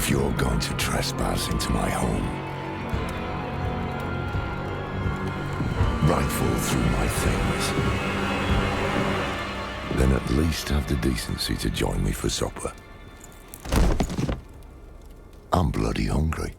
If you're going to trespass into my home, rifle through my things, then at least have the decency to join me for supper. I'm bloody hungry.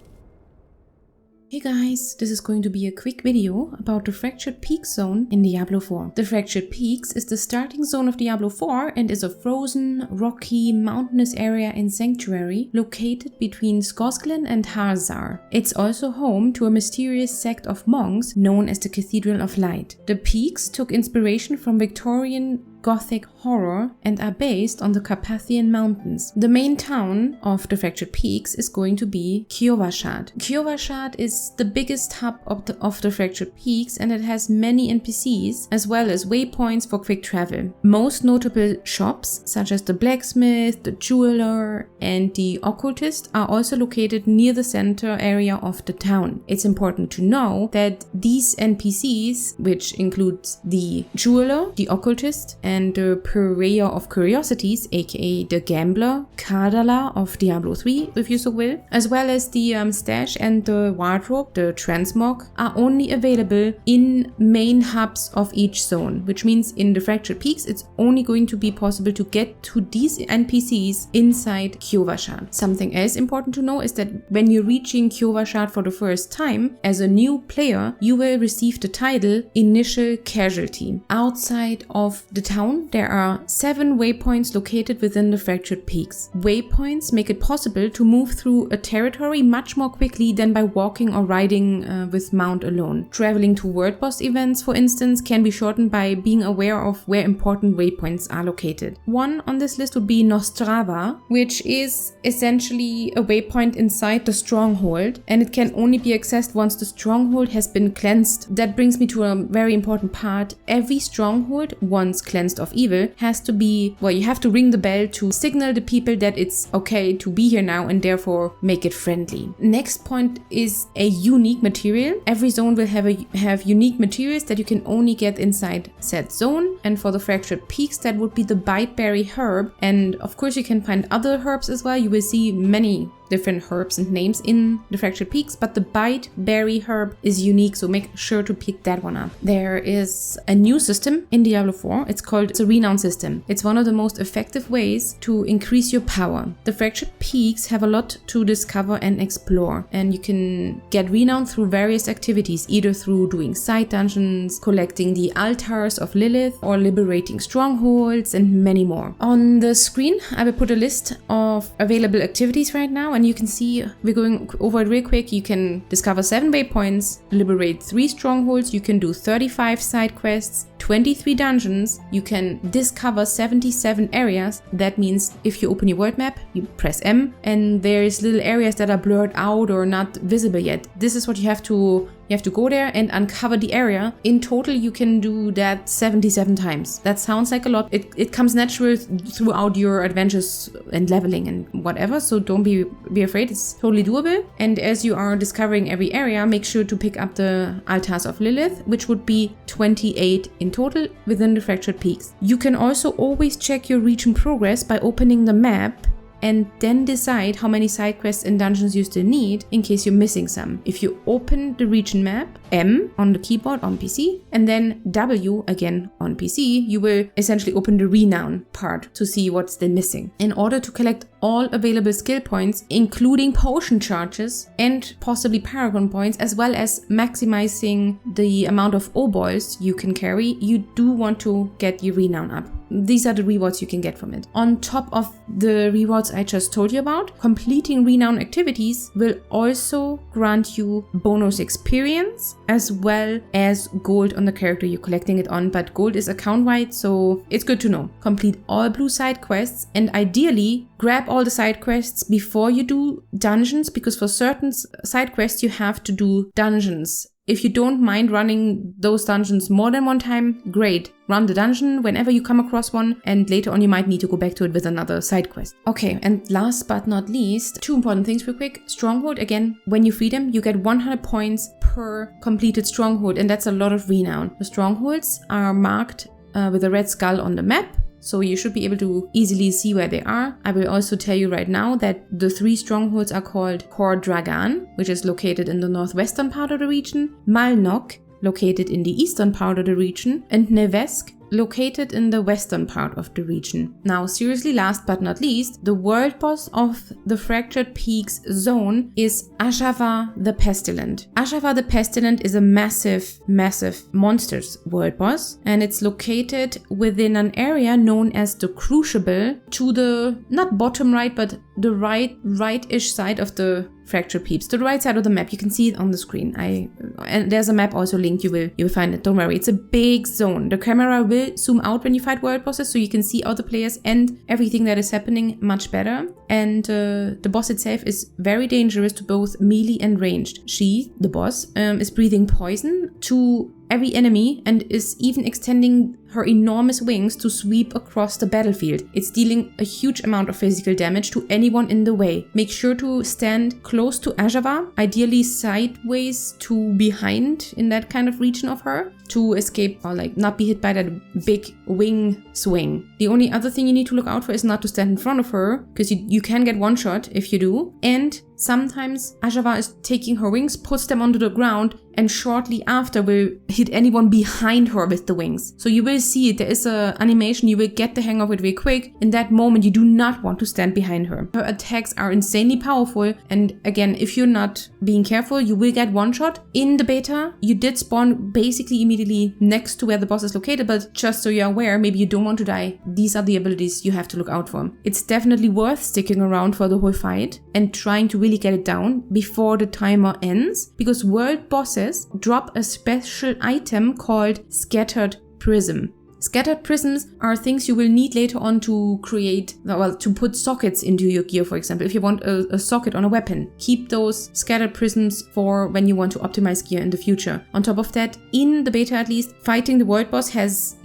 Hey guys, this is going to be a quick video about the Fractured Peaks zone in Diablo 4. The Fractured Peaks is the starting zone of Diablo 4 and is a frozen, rocky, mountainous area in Sanctuary located between Skorsglen and Harzar. It's also home to a mysterious sect of monks known as the Cathedral of Light. The peaks took inspiration from Victorian Gothic horror and are based on the Carpathian Mountains. The main town of the Fractured Peaks is going to be Kyovashad. Kyovashad is the biggest hub of the Fractured Peaks, and it has many NPCs as well as waypoints for quick travel. Most notable shops such as the blacksmith, the jeweler and the occultist are also located near the center area of the town. It's important to know that these NPCs, which includes the jeweler, the occultist and the purveyor of curiosities, aka the gambler, Kardala of Diablo 3, if you so will, as well as the stash and the wardrobe, the transmog, are only available in main hubs of each zone, which means in the Fractured Peaks it's only going to be possible to get to these NPCs inside Kyovashad. Something else important to know is that when you're reaching Kyovashad for the first time, as a new player, you will receive the title Initial Casualty. Outside of the town, there are 7 waypoints located within the Fractured Peaks. Waypoints make it possible to move through a territory much more quickly than by walking or riding with mount alone. Traveling to world boss events, for instance, can be shortened by being aware of where important waypoints are located. One on this list would be Nostrava, which is essentially a waypoint inside the Stronghold, and it can only be accessed once the Stronghold has been cleansed. That brings me to a very important part. Every Stronghold, once cleansed of evil, has to be, well, you have to ring the bell to signal the people that it's okay to be here now and therefore make it friendly. Next point is a unique material. Every zone will have unique materials that you can only get inside said zone, and for the Fractured Peaks that would be the Biteberry herb, and of course you can find other herbs as well. You will see many different herbs and names in the Fractured Peaks, but the Biteberry herb is unique, so make sure to pick that one up. There is a new system in Diablo 4. It's called the Renown system. It's one of the most effective ways to increase your power. The Fractured Peaks have a lot to discover and explore, and you can get Renown through various activities, either through doing side dungeons, collecting the altars of Lilith, or liberating strongholds, and many more. On the screen, I will put a list of available activities right now, and you can see, we're going over it real quick. You can discover 7 waypoints, liberate 3 strongholds, you can do 35 side quests, 23 dungeons, you can discover 77 areas. That means if you open your world map, you press M, and there's little areas that are blurred out or not visible yet. This is what you have to go there and uncover the area. In total, you can do that 77 times. That sounds like a lot. It comes natural throughout your adventures and leveling and whatever, so don't be afraid. It's totally doable. And as you are discovering every area, make sure to pick up the altars of Lilith, which would be 28 in total within the Fractured Peaks. You can also always check your region progress by opening the map and then decide how many side quests and dungeons you still need in case you're missing some. If you open the region map, M on the keyboard on PC, and then W again on PC, you will essentially open the Renown part to see what's still missing. In order to collect all available skill points, including potion charges and possibly paragon points, as well as maximizing the amount of O-balls you can carry, you do want to get your Renown up. These are the rewards you can get from it. On top of the rewards I just told you about, completing Renown activities will also grant you bonus experience as well as gold on the character you're collecting it on, but gold is account-wide, so it's good to know. Complete all blue side quests, and ideally grab all the side quests before you do dungeons, because for certain side quests you have to do dungeons. If you don't mind running those dungeons more than one time, great. Run the dungeon whenever you come across one, and later on you might need to go back to it with another side quest. Okay, and last but not least, 2 important things real quick. Stronghold, again, when you free them, you get 100 points per completed stronghold, and that's a lot of renown. The strongholds are marked with a red skull on the map, so you should be able to easily see where they are. I will also tell you right now that the 3 strongholds are called Khor Dragan, which is located in the northwestern part of the region, Malnok, located in the eastern part of the region, and Nevesk, located in the western part of the region. Now, seriously, last but not least, the world boss of the Fractured Peaks zone is Ashava the Pestilent. Ashava the Pestilent is a massive monsters world boss, and it's located within an area known as the Crucible, to the, not bottom right, but the right-ish side of the Fractured Peaks, to the right side of the map. You can see it on the screen. And there's a map also linked. You will find it. Don't worry. It's a big zone. The camera will zoom out when you fight world bosses, so you can see all the players and everything that is happening much better. And the boss itself is very dangerous to both melee and ranged. She, the boss, is breathing poison to every enemy and is even extending her enormous wings to sweep across the battlefield. It's dealing a huge amount of physical damage to anyone in the way. Make sure to stand close to Ashava, ideally sideways to behind in that kind of region of her, to escape or like not be hit by that big wing swing. The only other thing you need to look out for is not to stand in front of her, because you can get one shot if you do. And sometimes Ashava is taking her wings, puts them onto the ground, and shortly after will hit anyone behind her with the wings. So you will see it. There is an animation. You will get the hang of it very quick. In that moment, you do not want to stand behind her. Her attacks are insanely powerful. And again, if you're not being careful, you will get one shot. In the beta, you did spawn basically immediately next to where the boss is located. But just so you're aware, maybe you don't want to die. These are the abilities you have to look out for. It's definitely worth sticking around for the whole fight and trying to really get it down before the timer ends, because world bosses drop a special item called Scattered Prism. Scattered prisms are things you will need later on to create, well, to put sockets into your gear, for example. If you want a socket on a weapon, keep those scattered prisms for when you want to optimize gear in the future. On top of that, in the beta at least, fighting the world boss has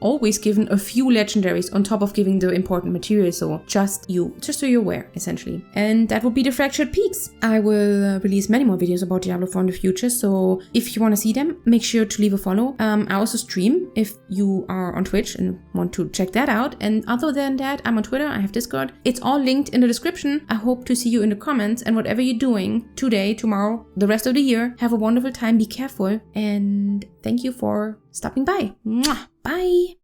always given a few legendaries on top of giving the important material, so just so you're aware, essentially. And that would be the Fractured Peaks. I will release many more videos about Diablo 4 in the future, so if you want to see them, make sure to leave a follow. I also stream if you are on Twitch and want to check that out. And other than that, I'm on Twitter, I have Discord. It's all linked in the description. I hope to see you in the comments, and whatever you're doing today, tomorrow, the rest of the year, have a wonderful time, be careful, and thank you for stopping by. Mwah! Bye!